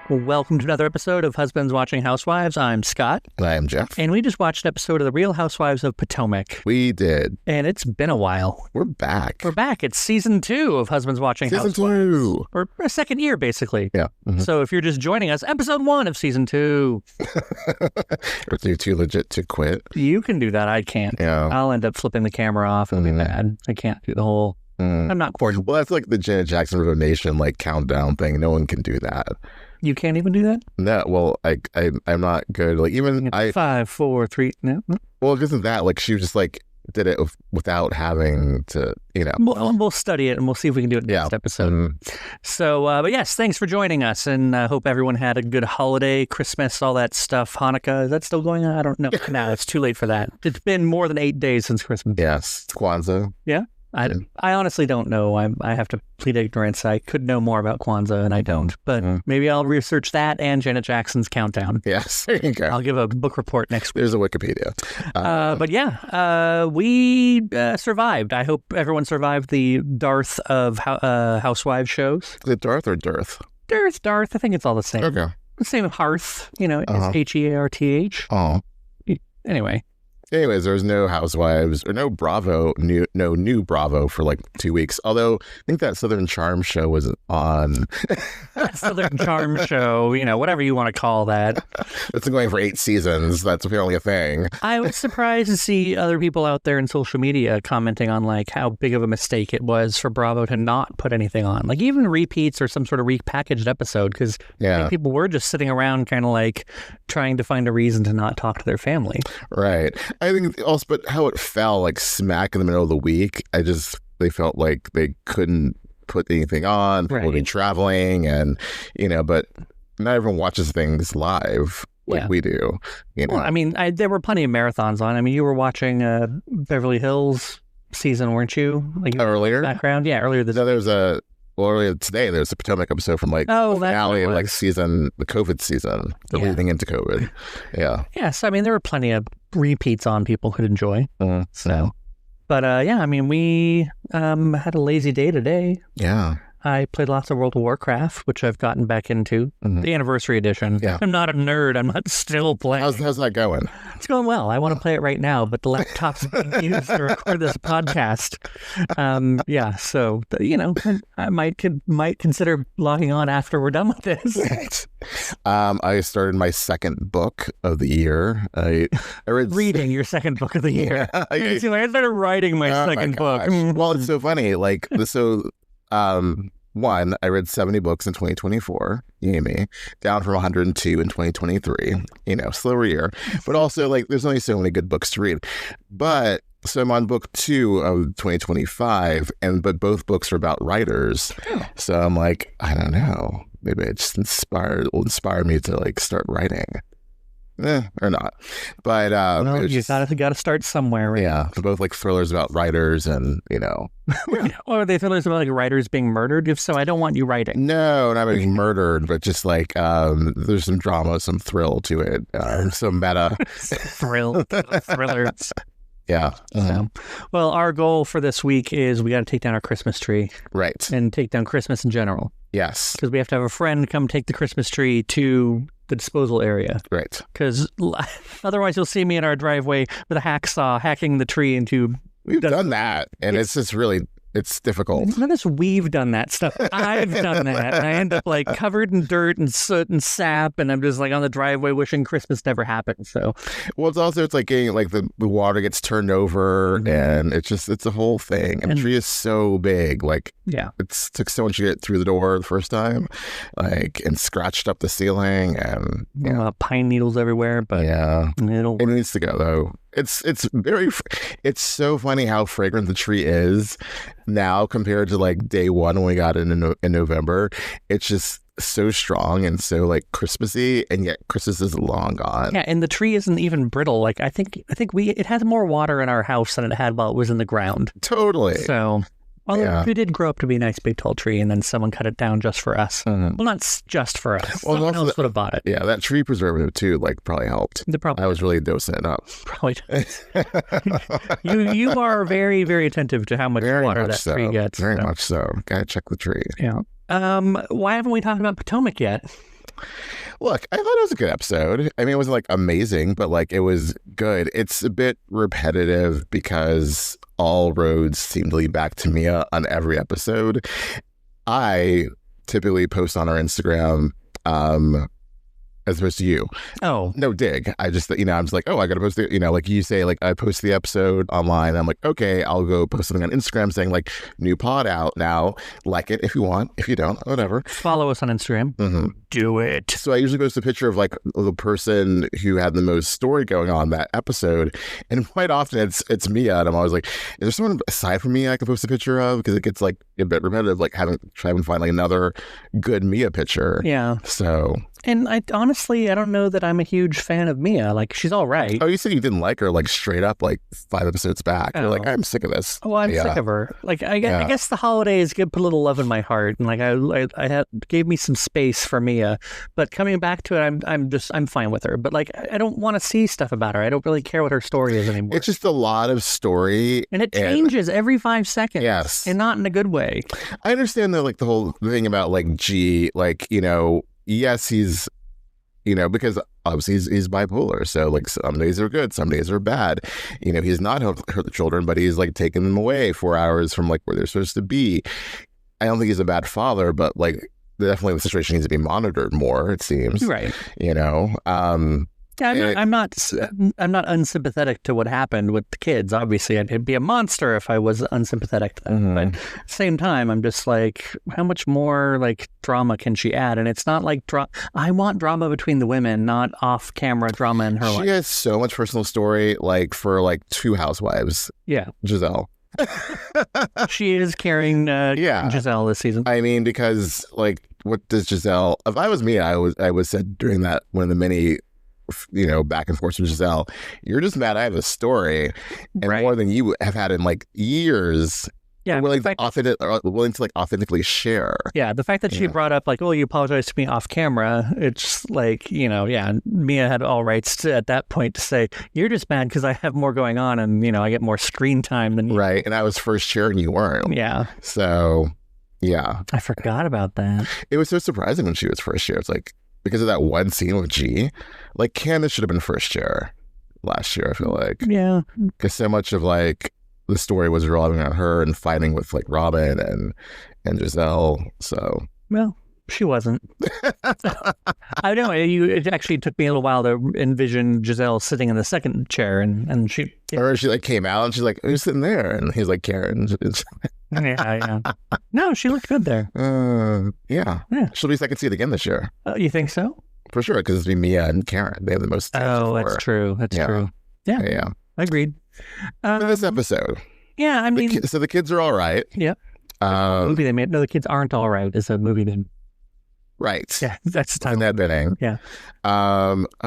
Welcome to another episode of Husbands Watching Housewives. I'm Scott. And I am Jeff. And we just watched an episode of the Real Housewives of Potomac. We did. And it's been a while. We're back. We're back. It's season 2 of Husbands Watching Housewives. Season 2. Or a second year, basically. Yeah. Mm-hmm. So if you're just joining us, episode 1 of season 2. Are you too legit to quit? You can do that. I can't. Yeah. I'll end up flipping the camera off. It'll be bad. I can't do the whole... I'm not coordinated. Well, that's like the Janet Jackson River Nation countdown thing. No one can do that. You can't even do that? No, well, I'm not good. Like even 5, 4, 3. No. Well, it isn't that. Like she just did it without having to, We'll study it and we'll see if we can do it in the next episode. So, but yes, thanks for joining us, and I hope everyone had a good holiday, Christmas, all that stuff. Hanukkah, is that still going on? I don't know. No, it's too late for that. It's been more than 8 days since Christmas. Yes, Kwanzaa. Yeah. I honestly don't know. I have to plead ignorance. I could know more about Kwanzaa, and I don't. But maybe I'll research that and Janet Jackson's countdown. Yes, there you go. I'll give a book report next week. There's a Wikipedia. But yeah, we survived. I hope everyone survived the dearth of housewives shows. Is it Darth or Dearth? Dearth. I think it's all the same. Okay. The same hearth, it's Hearth. Oh. Anyways, there was no Housewives or no Bravo, no new Bravo for 2 weeks. Although I think that Southern Charm show was on. Southern Charm show, whatever you want to call that. It's been going for 8 seasons. That's apparently a thing. I was surprised to see other people out there in social media commenting on how big of a mistake it was for Bravo to not put anything on. Even repeats or some sort of repackaged episode, because people were just sitting around kind of trying to find a reason to not talk to their family. Right. I think also, but how it fell smack in the middle of the week, they felt like they couldn't put anything on. People would be traveling, and but not everyone watches things live like we do. Well, I mean, there were plenty of marathons on. I mean, you were watching Beverly Hills season, weren't you? Earlier background, earlier this. No, there was earlier today, there's a Potomac episode from finale of season, the COVID season, leading into COVID. Yeah. Yes, I mean, there were plenty of repeats on people could enjoy. So, but I mean, we had a lazy day today. Yeah. I played lots of World of Warcraft, which I've gotten back into. The anniversary edition. Yeah. I'm not a nerd. I'm not still playing. How's that going? It's going well. I want to play it right now, but the laptop's being used to record this podcast. So I might consider logging on after we're done with this. I started my second book of the year. I read reading your second book of the year. I started writing my second book. Well, it's so funny. One, I read 70 books in 2024, yay me, down from 102 in 2023, slower year. But also, there's only so many good books to read. But, so I'm on book 2 of 2025, but both books are about writers. So I'm I don't know, maybe it just will inspire me to, start writing. Or not. But you gotta start somewhere, right? Yeah. They're both thrillers about writers, and Or are they thrillers about writers being murdered? If so, I don't want you writing. No, not being murdered, but just there's some drama, some thrill to it, some meta thrillers. Yeah. So, well, our goal for this week is we got to take down our Christmas tree. Right. And take down Christmas in general. Yes. Because we have to have a friend come take the Christmas tree to the disposal area. Right. Because otherwise you'll see me in our driveway with a hacksaw hacking the tree into... We've done that, and it's just really... It's difficult. None of us, we've done that stuff. I've done that. And I end up covered in dirt and soot and sap, and I'm just on the driveway wishing Christmas never happened. So, well, it's also getting the water gets turned over, and it's a whole thing. And the tree is so big. It took so much to get through the door the first time, and scratched up the ceiling, and pine needles everywhere. But it needs to go though. It's so funny how fragrant the tree is now compared to day one when we got it in November. It's just so strong and so Christmassy, and yet Christmas is long gone. Yeah, and the tree isn't even brittle. I think it has more water in our house than it had while it was in the ground. Totally. So. Although it did grow up to be a nice big tall tree, and then someone cut it down just for us. Well, not just for us. Well, someone else would have bought it. Yeah, that tree preservative too, probably helped. I was really dosing it up. Probably. You are very, very attentive to how much water that tree gets. Very much so. Gotta check the tree. Yeah. Why haven't we talked about Potomac yet? Look, I thought it was a good episode. I mean, it wasn't like amazing, but like it was good. It's a bit repetitive because all roads seem to lead back to Mia on every episode. I typically post on our Instagram, as opposed to you. Oh. No dig. I just, I'm just like, oh, I got to post it. Like you say, like I post the episode online. I'm like, okay, I'll go post something on Instagram saying like new pod out now. Like it if you want. If you don't, whatever. Follow us on Instagram. Mm-hmm. Do it. So I usually post a picture of like the person who had the most story going on that episode. And quite often it's Mia. And I'm always like, is there someone aside from Mia I can post a picture of? Because it gets like a bit repetitive, like trying to find like another good Mia picture. Yeah. So... And I honestly don't know that I'm a huge fan of Mia. Like, she's all right. Oh, you said you didn't like her, like, straight up, like, 5 episodes back. Oh. You're like, I'm sick of this. Oh, I'm sick of her. Like, I guess the holidays put a little love in my heart. And, like, I gave me some space for Mia. But coming back to it, I'm fine with her. But, like, I don't want to see stuff about her. I don't really care what her story is anymore. It's just a lot of story. And it changes every 5 seconds. Yes. And not in a good way. I understand, though, like, the whole thing about, like, G, like, yes, he's... because obviously he's bipolar. So like some days are good, some days are bad. He's not hurt the children, but he's like taking them away 4 hours from like where they're supposed to be. I don't think he's a bad father, but like definitely the situation needs to be monitored more, it seems. Right. Yeah, I'm not unsympathetic to what happened with the kids. Obviously, I'd be a monster if I was unsympathetic to them. But at the same time, I'm just like, how much more like drama can she add? And it's not like I want drama between the women, not off-camera drama in her life. She has so much personal story, like for like 2 housewives. Yeah, Giselle. She is carrying Giselle this season. I mean, because like, what does Giselle? If I was me, I was said during that one of the many. Back and forth with Giselle, you're just mad I have a story, and more than you have had in like years. Yeah, willing to like authentically share. Yeah, the fact that she brought up like, oh, you apologized to me off camera. It's like, Mia had all rights at that point to say, you're just mad because I have more going on and I get more screen time than you. Right, and I was first chair and you weren't. Yeah. So, yeah, I forgot about that. It was so surprising when she was first chair. It's like, because of that one scene with G, like Candace should have been first chair last year, I feel like. Yeah. Because so much of like the story was revolving around her and fighting with like Robin and Giselle. So, well, she wasn't. I know. It actually took me a little while to envision Giselle sitting in the second chair, and she. Yeah. Or she like came out and she's like, "Who's sitting there?" And he's like, "Karen." Yeah. No, she looked good there. Yeah. She'll be second seat again this year. You think so? For sure, because it's Mia and Karen. They have the most. Oh, that's true. That's true. Yeah. Agreed. This episode. Yeah, I mean, so the kids are all right. Yeah. The movie they made. No, the kids aren't all right. Is a movie they. Right. Yeah, that's the time. In that bidding. Yeah.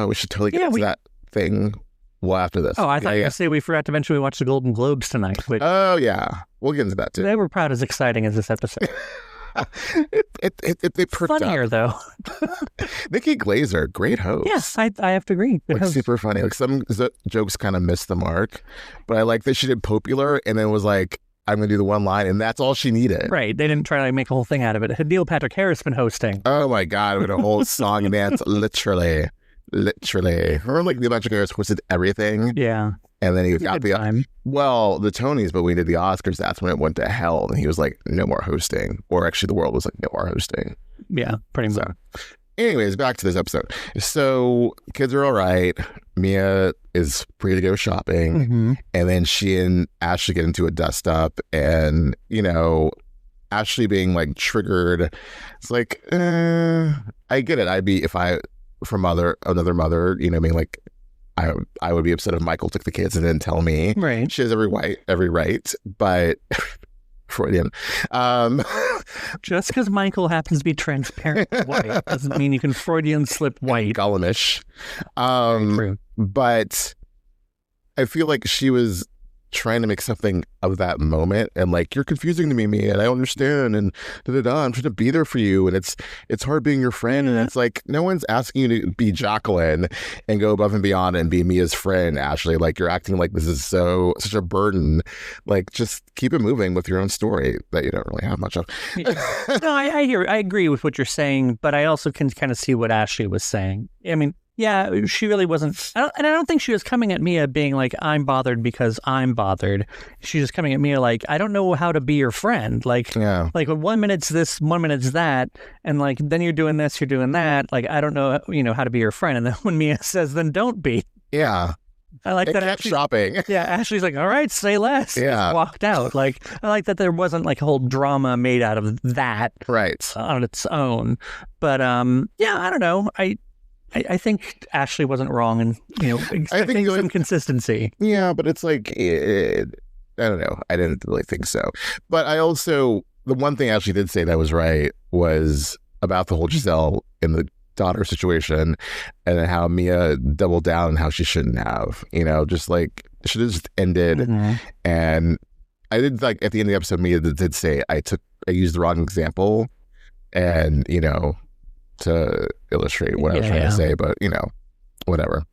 We should totally get to that thing. Well, after this. Oh, I thought you were going to say we forgot to mention we watched the Golden Globes tonight. Which, oh, yeah. We'll get into that, too. They were proud as exciting as this episode. They perked funnier, up. Though. Nikki Glaser, great host. Yes, I have to agree. Like, super funny. Like, some jokes kind of missed the mark. But I like that she did popular and then was like, I'm going to do the one line, and that's all she needed. Right. They didn't try to make a whole thing out of it. Had Neil Patrick Harris been hosting. Oh, my God. We had a whole song and dance, literally. Remember, like, Neil Patrick Harris hosted everything? Yeah. And then he got the time. Well, the Tonys, but we did the Oscars. That's when it went to hell. And he was like, no more hosting. Or actually, the world was like, no more hosting. Yeah, pretty much. Anyways, back to this episode. So, kids are all right. Mia is free to go shopping. Mm-hmm. And then she and Ashley get into a dust up. And, Ashley being like triggered. It's like, I get it. I'd be, if I, from another mother, being like, I would be upset if Michael took the kids and didn't tell me. Right. She has every right, but Freudian. Just because Michael happens to be transparent white doesn't mean you can Freudian slip white. Gollum-ish. True. But I feel like she was trying to make something of that moment, and like, you're confusing to me, Mia, and I don't understand, and I'm trying to be there for you, and it's hard being your friend, and it's like, no one's asking you to be Jacqueline and go above and beyond and be Mia's friend, Ashley. Like, you're acting like this is such a burden. Like, just keep it moving with your own story that you don't really have much of. No, I agree with what you're saying, but I also can kind of see what Ashley was saying. I mean, yeah, she really wasn't, and I don't think she was coming at Mia being like, I'm bothered because I'm bothered. She's just coming at Mia like, I don't know how to be your friend. Like, like 1 minute's this, 1 minute's that, and like, then you're doing this, you're doing that. Like, I don't know, how to be your friend. And then when Mia says, then don't be. Yeah. I like that. Kept shopping. Yeah, Ashley's like, all right, say less. Yeah. Just walked out. Like, I like that there wasn't like a whole drama made out of that. Right. On its own. But yeah, I don't know. I think Ashley wasn't wrong in, expecting some consistency. Yeah, but it's like, I don't know. I didn't really think so. But I also, the one thing Ashley did say that was right was about the whole Giselle in the daughter situation, and how Mia doubled down and how she shouldn't have, just like, it should have just ended. Mm-hmm. And I did, like, at the end of the episode, Mia did say, I used the wrong example, and, to illustrate what I was trying to say, but whatever.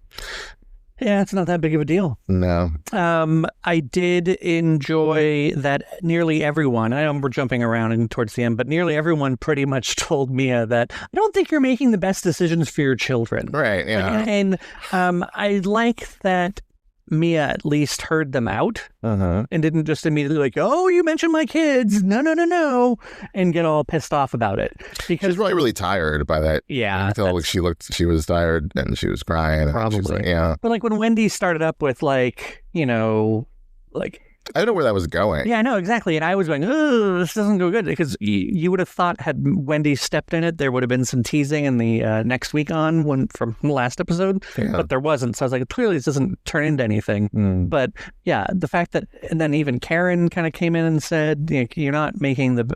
Yeah, it's not that big of a deal. No. I did enjoy that nearly everyone, I know we're jumping around and towards the end, but nearly everyone pretty much told Mia that, I don't think you're making the best decisions for your children. Right, yeah. And I like that Mia at least heard them out and didn't just immediately like, oh, you mentioned my kids. No. And get all pissed off about it. Because she's probably really tired by that. Yeah. She was tired and she was crying. Probably. She was like, yeah. But like when Wendy started up with like, like, I don't know where that was going. Yeah, I know, exactly. And I was going, oh, this doesn't go good. Because you would have thought had Wendy stepped in it, there would have been some teasing in the next week on from the last episode. Yeah. But there wasn't. So I was like, clearly this doesn't turn into anything. Mm. But yeah, the fact that, and then even Karen kind of came in and said, you're not making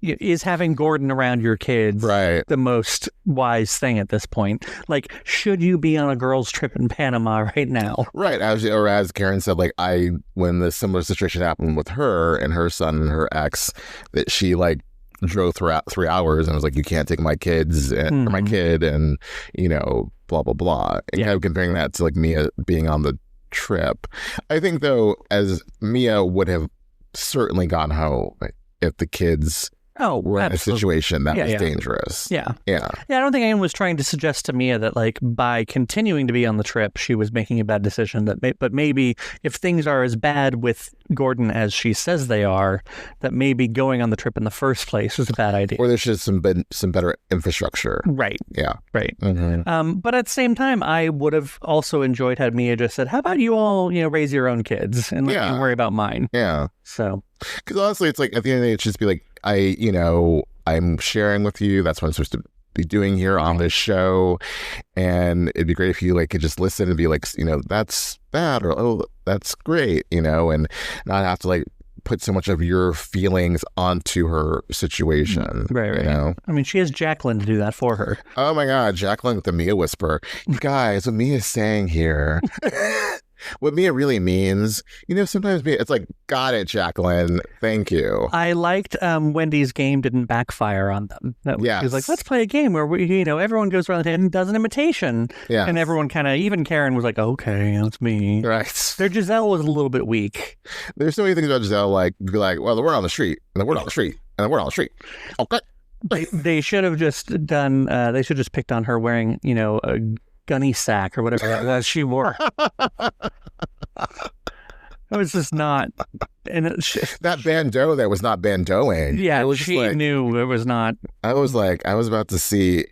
is having Gordon around your kids the most wise thing at this point? Like, should you be on a girls' trip in Panama right now? Right. As Karen said, like, when the similar situation happened with her and her son and her ex, that she like drove throughout 3 hours and was like, you can't take my kids or my kid, and blah blah blah, and kind of comparing that to like Mia being on the trip. I think though, as Mia would have certainly gone home if the kids were in a situation that was dangerous. Yeah. I don't think anyone was trying to suggest to Mia that, like, by continuing to be on the trip, she was making a bad decision. But maybe if things are as bad with Gordon as she says they are, that maybe going on the trip in the first place was a bad idea. Or there's just some better infrastructure. Right. Yeah. Right. Mm-hmm. But at the same time, I would have also enjoyed had Mia just said, "How about you all, raise your own kids and let me worry about mine." Yeah. So. Because honestly, it's like at the end of the day, it's just be like, I'm sharing with you. That's what I'm supposed to be doing here on this show. And it'd be great if you could just listen and be like, that's bad, or, oh, that's great, and not have to put so much of your feelings onto her situation. Right. I mean, she has Jacqueline to do that for her. Oh my God, Jacqueline with the Mia whisper. You guys, what Mia's saying here. What Mia really means, sometimes Mia, it's like, got it, Jacqueline. Thank you. I liked Wendy's game didn't backfire on them. Yeah. He was like, let's play a game where everyone goes around and does an imitation. Yeah. And everyone kind of, even Karen was like, okay, that's me. Right. Their Giselle was a little bit weak. There's so many things about Giselle, be like, well, the word on the street, and the word on the street, and the word on the street. Okay. They should have just done, they should have just picked on her wearing, a gunny sack or whatever that she wore. It was just not, and that bandeau that was not bandeauing. Yeah, it was she knew it was not. I was about to see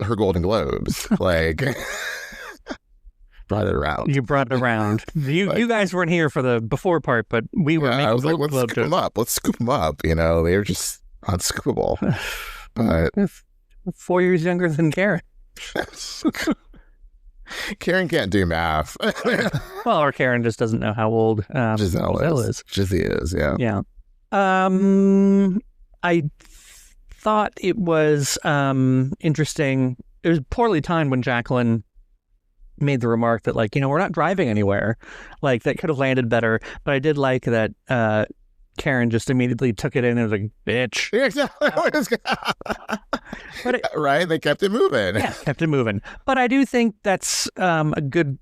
her Golden Globes. Brought it around. You brought it around. You guys weren't here for the before part, but we were. I was like, let's scoop them up. Let's scoop them up. They were just unscoopable. But 4 years younger than Karen. Karen can't do math. Well, or Karen just doesn't know how old Giselle is. Giselle is, yeah. Yeah. I thought it was interesting. It was poorly timed when Jacqueline made the remark that, like, we're not driving anywhere. Like, that could have landed better. But I did like that Karen just immediately took it in and was like, bitch. But right? They kept it moving. Yeah, kept it moving. But I do think that's a good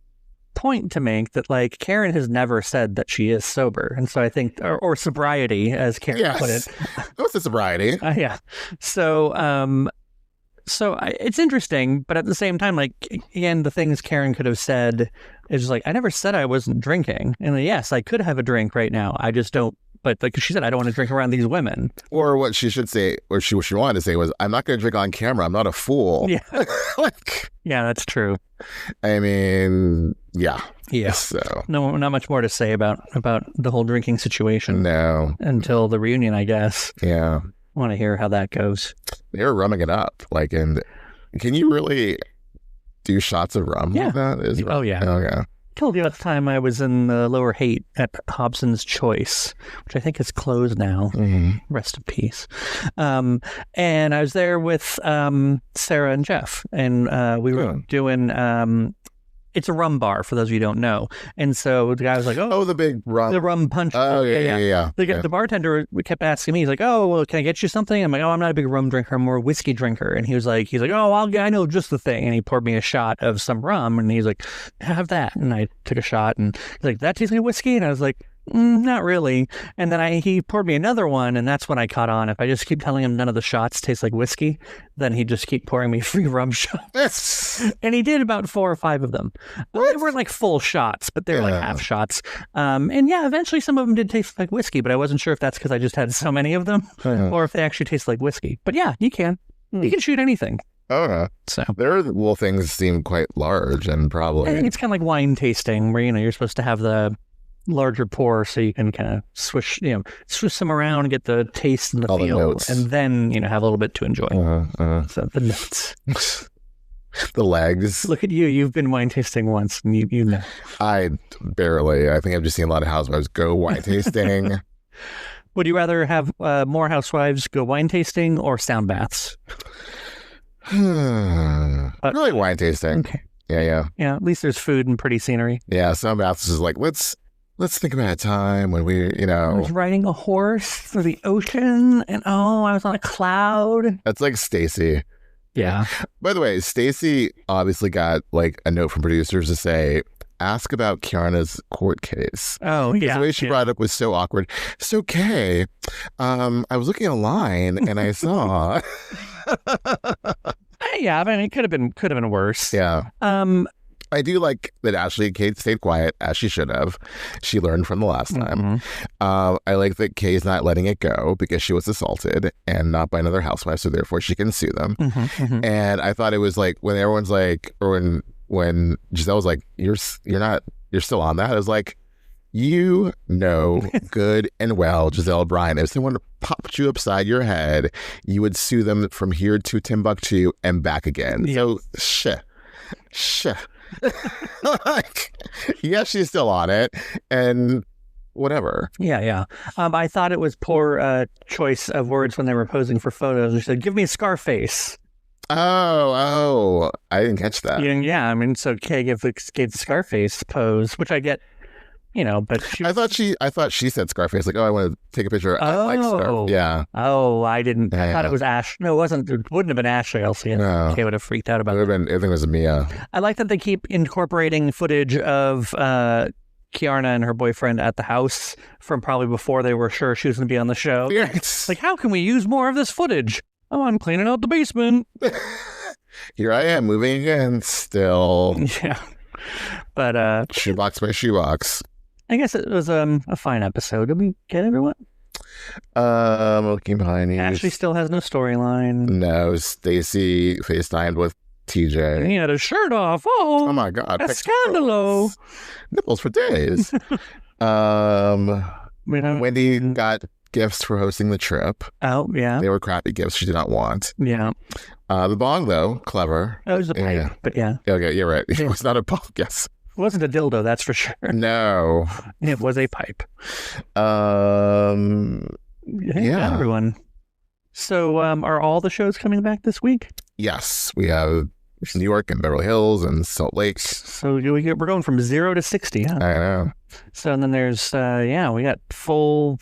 point to make, that, like, Karen has never said that she is sober. And so I think, or sobriety, as Karen put it. What's the sobriety? Yeah. So, it's interesting, but at the same time, like, again, the things Karen could have said is just like, I never said I wasn't drinking. And yes, I could have a drink right now. I just don't. But like she said, I don't want to drink around these women. Or what she should say, or what she wanted to say was, I'm not going to drink on camera. I'm not a fool. Yeah. Yeah, that's true. I mean, yeah. Yeah. So no, not much more to say about the whole drinking situation. No. Until the reunion, I guess. Yeah. I want to hear how that goes. They were rumming it up. Like, and can you really do shots of rum like that? Oh, yeah. Okay. I told you at the time I was in the Lower Haight at Hobson's Choice, which I think is closed now. Mm-hmm. Rest in peace. And I was there with Sarah and Jeff, and we were doing... it's a rum bar, for those of you who don't know. And so the guy was like, oh, the big rum. The rum punch. Oh, yeah. The bartender kept asking me, he's like, oh, well, can I get you something? I'm like, oh, I'm not a big rum drinker. I'm more a whiskey drinker. And he's like, oh, I know just the thing. And he poured me a shot of some rum, and he's like, have that. And I took a shot, and he's like, that tastes like whiskey? And I was like, not really. And then he poured me another one, and that's when I caught on. If I just keep telling him none of the shots taste like whiskey, then he'd just keep pouring me free rum shots. And he did about 4 or 5 of them. They weren't like full shots, but they were like half shots. And yeah, eventually some of them did taste like whiskey, but I wasn't sure if that's because I just had so many of them or if they actually taste like whiskey. But yeah, you can. You can shoot anything. Okay. So their little things seem quite large, and probably I think it's kind of like wine tasting, where you're supposed to have the larger pour so you can kind of swish them around and get the taste and the feel, and then have a little bit to enjoy. So the notes. The legs. Look at you. You've been wine tasting once, and you know. I barely. I think I've just seen a lot of housewives go wine tasting. Would you rather have more housewives go wine tasting or sound baths? Really wine tasting. Okay. Yeah. Yeah, at least there's food and pretty scenery. Yeah, sound baths is like, let's think about a time when I was riding a horse through the ocean, and I was on a cloud. That's like Stacey. Yeah. By the way, Stacey obviously got like a note from producers to say, ask about Keiarna's court case. Oh, yeah. The way she brought it up was so awkward. So, Kay, I was looking online and I saw. Yeah, I mean, it could have been worse. Yeah. I do like that Ashley and Kate stayed quiet, as she should have. She learned from the last time. Mm-hmm. I like that Kay's not letting it go because she was assaulted and not by another housewife, so therefore she can sue them. Mm-hmm, mm-hmm. And I thought it was like when everyone's like, or when Giselle was like, you're still on that. I was like, good and well, Giselle Bryan, if someone popped you upside your head, you would sue them from here to Timbuktu and back again. Yep. So, shit. Like, yeah, she's still on it, and whatever. Yeah. I thought it was poor choice of words when they were posing for photos. She said, "Give me a Scarface." Oh, I didn't catch that. Yeah, I mean, so Kay gave the Scarface pose, which I get. But I thought she said Scarface, like, oh, I want to take a picture. Oh, like Scarface. Yeah. Oh, I didn't. Yeah, I thought it was Ash. No, it wasn't. It wouldn't have been Ashley. Else, no. Kay would have freaked out about it. I think it was Mia. I like that they keep incorporating footage of Keiarna and her boyfriend at the house from probably before they were sure she was going to be on the show. Yes. Like, how can we use more of this footage? Oh, I'm cleaning out the basement. Here I am, moving again, still. Yeah. But shoebox by shoebox. I guess it was a fine episode. Did we get everyone? Looking behind you. Ashley still has no storyline. No, Stacey FaceTimed with TJ. He had his shirt off. Oh my God. A scandalo. Nipples for days. Wendy got gifts for hosting the trip. Oh, yeah. They were crappy gifts she did not want. Yeah. The bong, though, clever. It was a pipe, but yeah. Okay, you're right. It was not a bong, yes. It wasn't a dildo, that's for sure. No. It was a pipe. Yeah. Everyone. So are all the shows coming back this week? Yes. We have New York and Beverly Hills and Salt Lake. So we're going from 0 to 60, huh? I know. So and then there's, we got full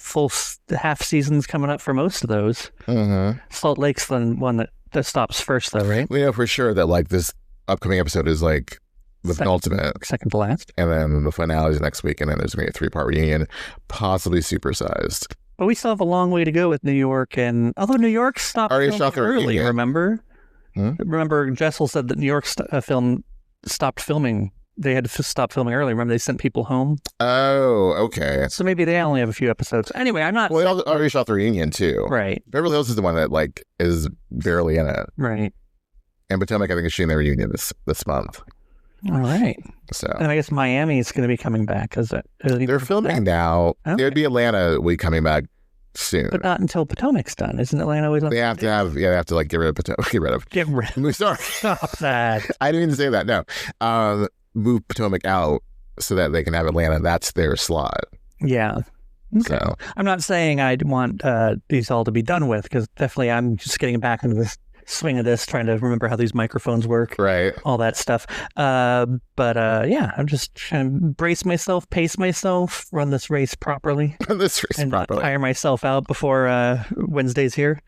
half seasons coming up for most of those. Mm-hmm. Salt Lake's the one that stops first, though, right? We know for sure that like this upcoming episode is like the penultimate. Second to last. And then the finale is next week, and then there's going to be a 3-part reunion, possibly supersized. But we still have a long way to go with New York, and although New York stopped early, remember? Remember, Jessel said that New York's film stopped filming. They had to stop filming early. Remember, they sent people home? Oh, okay. So maybe they only have a few episodes. Anyway, I'm not... Well, they already shot the reunion, too. Right. Beverly Hills is the one that, like, is barely in it. Right. And Potomac, I think, is shooting their reunion this month. All right. So. And I guess Miami is going to be coming back. They're filming now. Okay. There'd be Atlanta will be coming back soon, but not until Potomac's done. Isn't Atlanta always? They have to like get rid of Potomac. Get rid of. Sorry, stop that. I didn't even say that. No, move Potomac out so that they can have Atlanta. That's their slot. Yeah. Okay. So I'm not saying I'd want these all to be done with, because definitely I'm just getting back into this swing of this, trying to remember how these microphones work, right? All that stuff. But I'm just trying to brace myself, pace myself, run this race properly, and tire myself out before Wednesday's here.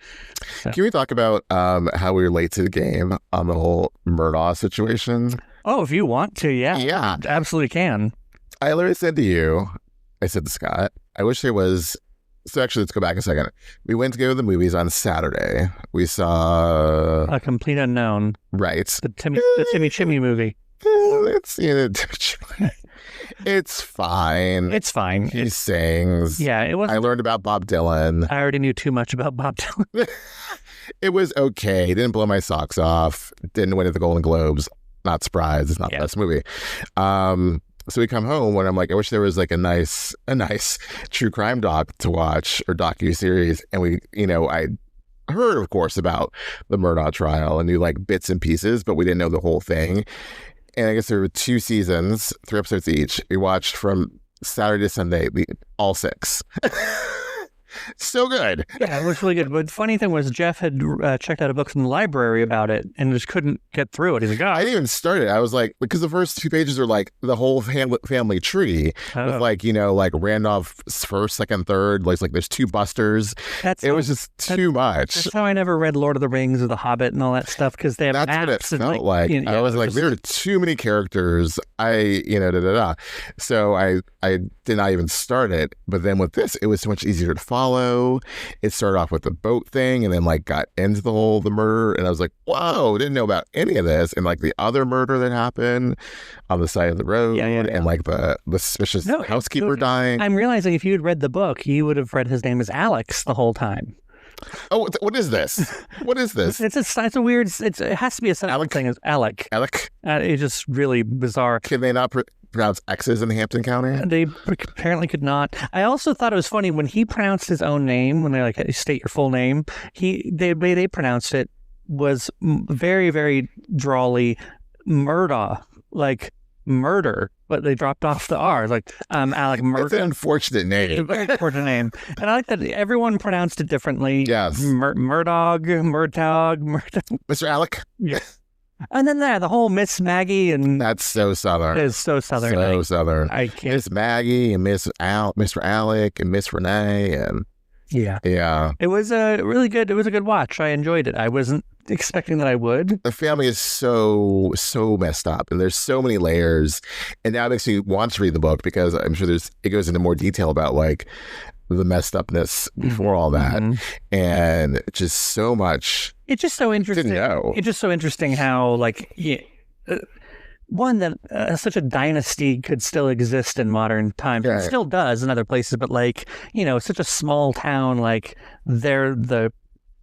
So. Can we talk about how we were late to the game on the whole Murdaugh situation? Oh, if you want to, yeah, absolutely can. I literally said to you, I said to Scott, I wish there was. So actually, let's go back a second. We went to go to the movies on Saturday. We saw A Complete Unknown. Right. The Timmy Chimney movie. It's fine. It's fine. He sings. Yeah, it was. I learned about Bob Dylan. I already knew too much about Bob Dylan. It was okay. Didn't blow my socks off. Didn't win at the Golden Globes. Not surprised. It's not the best movie. So we come home when I'm like, I wish there was like a nice true crime doc to watch or docu-series. And we, I heard, of course, about the Murdaugh trial and knew like bits and pieces, but we didn't know the whole thing. And I guess there were 2 seasons, 3 episodes each. We watched from Saturday to Sunday, all 6. So good. Yeah, it was really good. But the funny thing was, Jeff had checked out a book from the library about it and just couldn't get through it. He's like, I didn't even start it. I was like, because the first 2 pages are like the whole family tree with like, like Randolph's first, second, third. Like there's 2 Busters. It was just too much. That's how I never read Lord of the Rings or The Hobbit and all that stuff, because they have That's what it felt like. I was like, there are too many characters. So I did not even start it. But then with this, it was so much easier to follow. It started off with the boat thing and then like got into the murder, and I was like, whoa, didn't know about any of this, and like the other murder that happened on the side of the road, and like the suspicious housekeeper dying. I'm realizing if you had read the book, you would have read his name as Alex the whole time. Oh, what is this? What is this? It's a weird. It has to be a Alec thing. As Alec. It's just really bizarre. Can they not pronounce X's in Hampton County? They apparently could not. I also thought it was funny when he pronounced his own name, when they like state your full name. The way they pronounced it was very, very drawly Murdaugh, like murder, but they dropped off the R. Like Alec Murdaugh. It's an unfortunate name. Very unfortunate name. And I like that everyone pronounced it differently. Yes. Murdaugh. Mr. Alec. Yeah. And then the whole Miss Maggie, and that's so Southern. It's so Southern. So Southern. I can't. Miss Maggie and Mr. Alec and Miss Renee and yeah. It was a good watch. I enjoyed it. I wasn't expecting that I would. The family is so messed up, and there's so many layers, and now it makes me want to read the book, because I'm sure it goes into more detail about like the messed upness before all that, and just so much. It's just so interesting. Didn't know. It's just so interesting how one that such a dynasty could still exist in modern times. It still does in other places, but such a small town, like they're the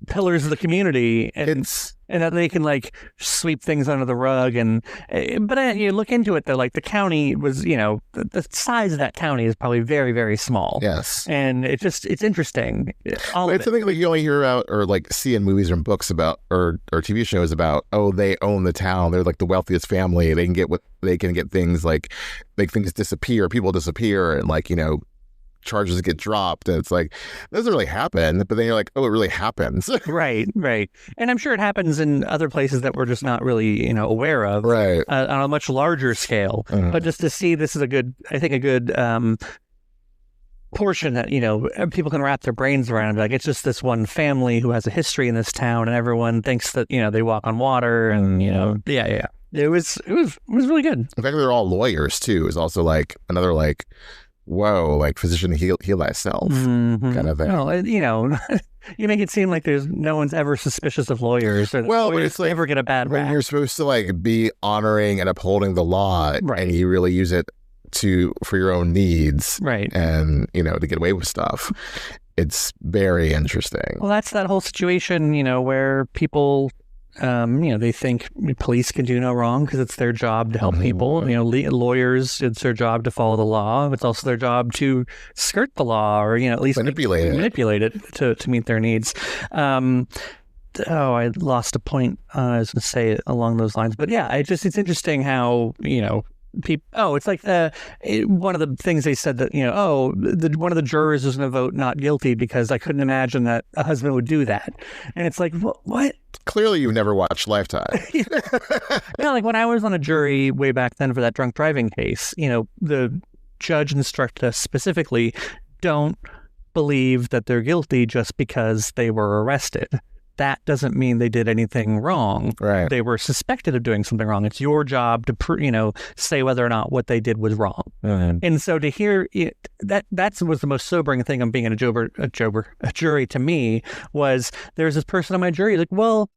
pillars of the community, and that they can like sweep things under the rug. But you look into it though, like the county was, the size of that county is probably very, very small. Yes, and it's interesting. It's something like you only hear about or like see in movies or in books about or TV shows about. Oh, they own the town. They're like the wealthiest family. They can get things like make things disappear. People disappear, and charges get dropped, and it's like, that doesn't really happen. But then you're like, oh, it really happens. Right. And I'm sure it happens in other places that we're just not really, aware of. Right. On a much larger scale. But just to see, this is a good portion that, people can wrap their brains around. Like, it's just this one family who has a history in this town, and everyone thinks that, they walk on water, and, yeah. It was really good. In fact, they're all lawyers too. Is also like another like, whoa, like physician heal thyself kind of thing. Well, you make it seem like there's no one's ever suspicious of lawyers. Or well, lawyers it's like never get a bad rap. When you're supposed to like be honoring and upholding the law, right, and you really use it for your own needs, right, and to get away with stuff. It's very interesting. Well, that's that whole situation, where people. They think police can do no wrong because it's their job to help people. Lawyers, it's their job to follow the law. It's also their job to skirt the law, or at least manipulate it to meet their needs. I lost a point. I was going to say along those lines, but yeah, it's interesting how people. Oh, it's like one of the things they said that one of the jurors was going to vote not guilty because I couldn't imagine that a husband would do that, and it's like what? Clearly, you've never watched Lifetime. Yeah, like when I was on a jury way back then for that drunk driving case, the judge instructed us specifically, don't believe that they're guilty just because they were arrested. That doesn't mean they did anything wrong. Right. They were suspected of doing something wrong. It's your job to, say whether or not what they did was wrong. And so to hear that was the most sobering thing of being in a jury to me was there's this person on my jury like, well,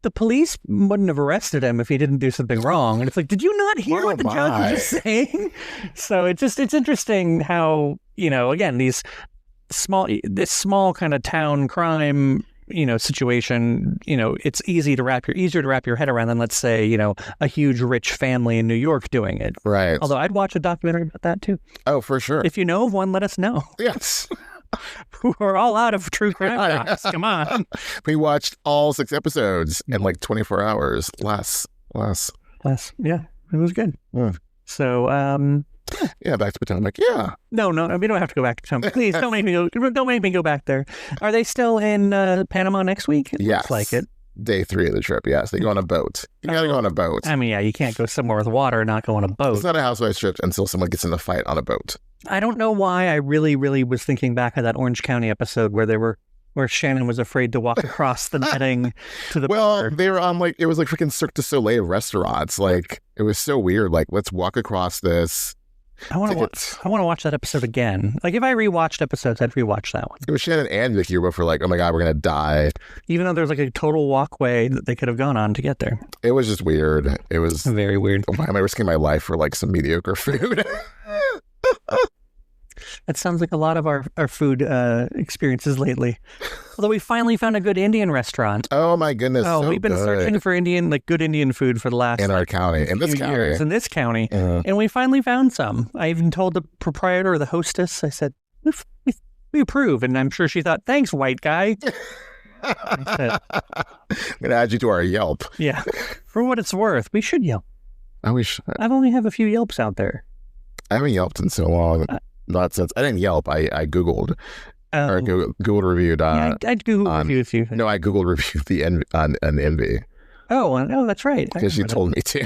the police wouldn't have arrested him if he didn't do something wrong. And it's like, did you not hear what the judge was just saying? So it's interesting how, again, this small kind of town crime situation, it's easier to wrap your head around than, let's say, a huge rich family in New York doing it. Right. Although I'd watch a documentary about that too. Oh, for sure. If you know of one, let us know. Yes. We're all out of true crime docs. Come on. We watched all 6 episodes in like 24 hours. Less. Yeah, it was good. So, yeah, back to Potomac. Yeah. No, we don't have to go back to Potomac. Please don't make me go back there. Are they still in Panama next week? Yes. Looks like it. Day 3 of the trip. Yes, they go on a boat. You gotta go on a boat. I mean, yeah, you can't go somewhere with water and not go on a boat. It's not a housewives trip until someone gets in a fight on a boat. I don't know why I really, really was thinking back of that Orange County episode where Shannon was afraid to walk across the netting to the bar. They were on it was like freaking Cirque du Soleil restaurants. Like, it was so weird. Like, let's walk across this. I want to watch that episode again. Like, if I rewatched episodes, I'd rewatch that one. It was Shannon and Vicky were both like, oh my God, we're going to die. Even though there's like a total walkway that they could have gone on to get there. It was just weird. It was very weird. Why am I risking my life for like some mediocre food? That sounds like a lot of our food experiences lately. Although we finally found a good Indian restaurant. Oh my goodness! Oh, we've been searching for good Indian food for the last in our county, in this county, and we finally found some. I even told the proprietor or the hostess. I said, "We approve," and I'm sure she thought, "Thanks, white guy." I'm gonna add you to our Yelp. Yeah, for what it's worth, we should Yelp. We should. I've only have a few Yelps out there. I haven't Yelped in so long. Not since I didn't Yelp. I Googled or Googled reviewed. I'd Google review a few things. No, I Googled reviewed on Envy. Oh, that's right. Because you told me to.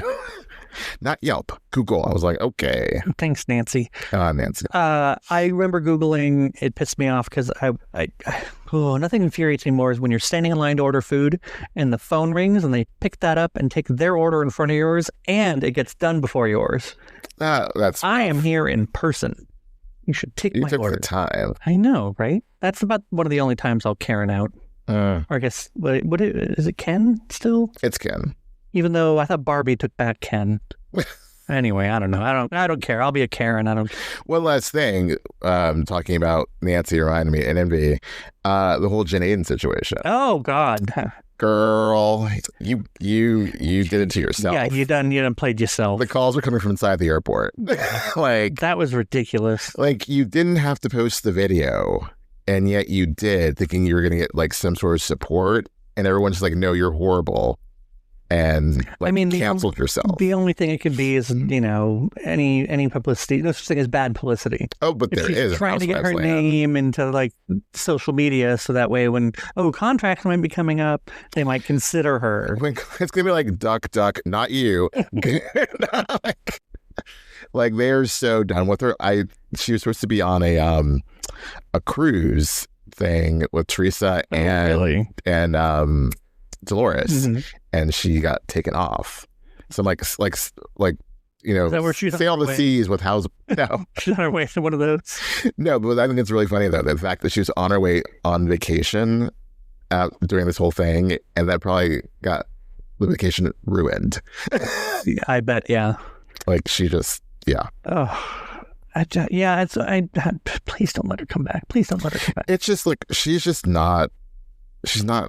Not Yelp. Google. I was like, okay. Thanks, Nancy. Nancy. I remember Googling. It pissed me off because nothing infuriates me more is when you're standing in line to order food and the phone rings and they pick that up and take their order in front of yours and it gets done before yours. I am here in person. You should take my order. You took the time. I know, right? That's about one of the only times I'll Karen out. Or I guess, is it Ken still? It's Ken. Even though I thought Barbie took back Ken. Anyway, I don't know. I don't care. I'll be a Karen. I don't. One last thing, talking about Nancy reminded me and Envy, the whole Jen Aiden situation. Oh God. Girl, you did it to yourself. Yeah, you done played yourself. The calls were coming from inside the airport. Like, that was ridiculous. Like, you didn't have to post the video, and yet you did, thinking you were going to get like some sort of support, and everyone's just like, no, you're horrible. and canceled yourself. The only thing it could be is, any publicity. No such thing as bad publicity. Oh, but there is trying to get her name into social media, so that way when contracts might be coming up, they might consider her. It's gonna be like duck, not you. They're so done with her. She was supposed to be on a cruise thing with Teresa and Dolores, and she got taken off. So I'm like, is that where she's sail the seas with house? No, she's on her way to one of those. No, but I think it's really funny though, the fact that she was on her way on vacation during this whole thing, and that probably got the vacation ruined. I bet, yeah. She just, yeah. Oh. Please don't let her come back. Please don't let her come back. It's just she's not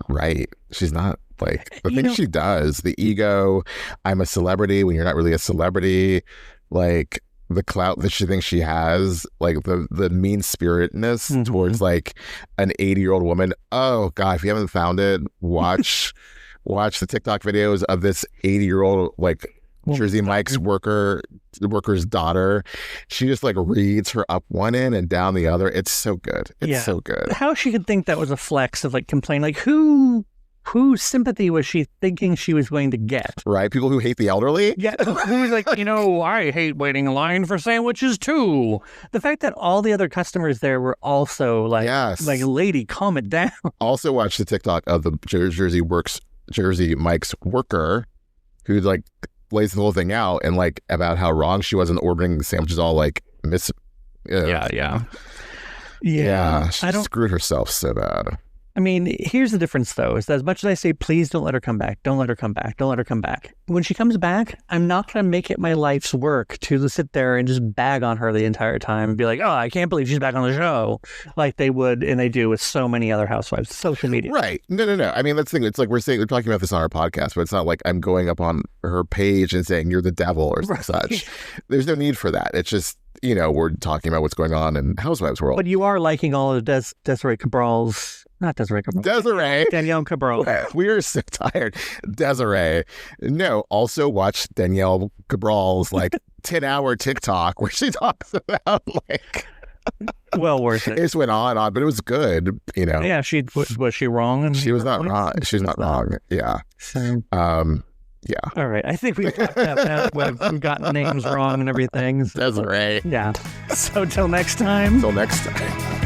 right. She's not the things she does, the ego, I'm a celebrity when you're not really a celebrity, the clout that she thinks she has, the mean-spiritedness towards an 80-year-old woman. Oh God, if you haven't found it, watch the TikTok videos of this 80-year-old Jersey Mike's worker's daughter. She just reads her up one end and down the other. It's so good. It's so good. How she could think that was a flex of complain, whose sympathy was she thinking she was going to get? Right, people who hate the elderly. Yeah, who's I hate waiting in line for sandwiches too. The fact that all the other customers there were also yes, lady, calm it down. Also, watch the TikTok of the Jersey Mike's worker, who lays the whole thing out and about how wrong she was in ordering the sandwiches all Yeah. She screwed herself so bad. I mean, here's the difference, though, is that as much as I say, please don't let her come back, don't let her come back, don't let her come back. When she comes back, I'm not going to make it my life's work to sit there and just bag on her the entire time and be like, oh, I can't believe she's back on the show, like they would and they do with so many other housewives, social media. Right. No. I mean, that's the thing. It's we're talking about this on our podcast, but it's not I'm going up on her page and saying you're the devil or such. There's no need for that. It's just, we're talking about what's going on in Housewives world. But you are liking all of Desiree Cabral's. Not Desiree Cabral. Desiree. Danielle Cabral. We are so tired. Desiree. No, also watch Danielle Cabral's 10-hour TikTok where she talks about well worth it. It just went on, but it was good, Yeah, was she wrong? She was not wrong. She's not wrong. Yeah. So, yeah. All right. I think we've gotten names wrong and everything. Desiree. Yeah. So till next time. Till next time.